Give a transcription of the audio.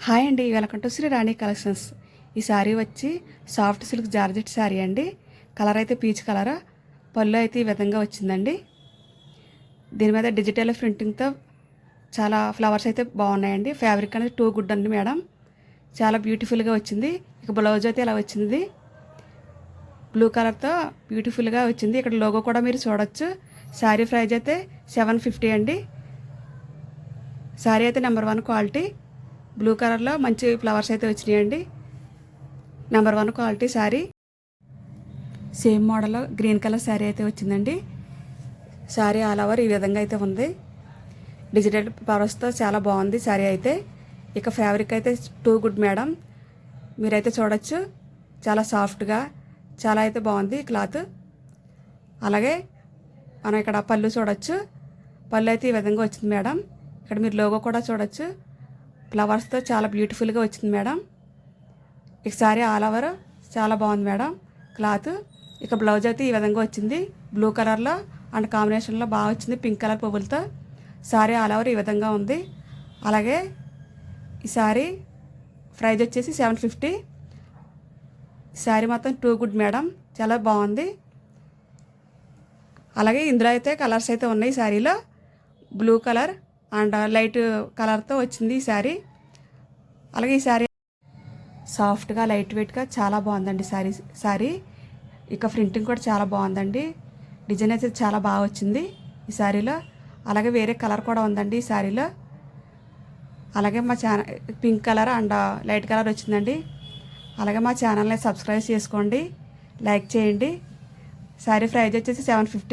Hi అండి, welcome to Shri Rani collections. ఈ శారీ వచ్చి సాఫ్ట్ సిల్క్ జార్జెట్ శారీ అండి. కలర్ అయితే పీచ్ కలర్, పళ్ళు అయితే ఈ విధంగా వచ్చిందండి. దీని మీద డిజిటల్ ప్రింటింగ్తో చాలా ఫ్లవర్స్ అయితే బాగున్నాయండి. ఫ్యాబ్రిక్ అనేది టూ గుడ్ అండి మేడం, చాలా బ్యూటిఫుల్గా వచ్చింది. ఇక బ్లౌజ్ అయితే ఇలా వచ్చింది, బ్లూ కలర్తో బ్యూటిఫుల్గా వచ్చింది. ఇక్కడ లోగో కూడా మీరు చూడొచ్చు. శారీ ప్రైస్ అయితే 750 అండి. శారీ అయితే నెంబర్ 1 క్వాలిటీ, బ్లూ కలర్లో మంచి ఫ్లవర్స్ అయితే వచ్చినాయండి. Number 1 quality sari. సేమ్ మోడల్లో గ్రీన్ కలర్ శారీ అయితే వచ్చిందండి. శారీ ఆల్ ఓవర్ ఈ విధంగా అయితే ఉంది. డిజిటల్ ఫ్లవర్స్తో చాలా బాగుంది శారీ అయితే. ఇక ఫ్యాబ్రిక్ అయితే టూ గుడ్ మేడం, మీరైతే చూడొచ్చు. చాలా సాఫ్ట్గా చాలా అయితే బాగుంది క్లాత్. అలాగే మనం ఇక్కడ పళ్ళు చూడొచ్చు. పళ్ళు అయితే ఈ విధంగా వచ్చింది మేడం. ఇక్కడ మీరు లోగో కూడా చూడొచ్చు. ఫ్లవర్స్తో చాలా బ్యూటిఫుల్గా వచ్చింది మేడం. ఇక శారీ ఆల్ ఓవర్ చాలా బాగుంది మేడం క్లాత్. ఇక బ్లౌజ్ అయితే ఈ విధంగా వచ్చింది, బ్లూ కలర్లో అండ్ కాంబినేషన్లో బాగా వచ్చింది, పింక్ కలర్ పువ్వులతో. శారీ ఆల్ ఓవర్ ఈ విధంగా ఉంది. అలాగే ఈ శారీ ప్రైజ్ వచ్చేసి 750. శారీ మొత్తం టూ గుడ్ మేడం, చాలా బాగుంది. అలాగే ఇందులో అయితే కలర్స్ అయితే ఉన్నాయి. శారీలో బ్లూ కలర్ అండ్ లైట్ కలర్తో వచ్చింది ఈ శారీ. అలాగే ఈ శారీ సాఫ్ట్గా లైట్ వెయిట్గా చాలా బాగుందండి శారీ. ఇక ప్రింటింగ్ కూడా చాలా బాగుందండి. డిజైన్ అయితే చాలా బాగా వచ్చింది ఈ శారీలో. అలాగే వేరే కలర్ కూడా ఉందండి ఈ శారీలో. అలాగే మా channel pink colour and light colour వచ్చిందండి. అలాగే మా ఛానల్ని సబ్స్క్రైబ్ చేసుకోండి, లైక్ చేయండి. శారీ ప్రైజ్ వచ్చేసి 750.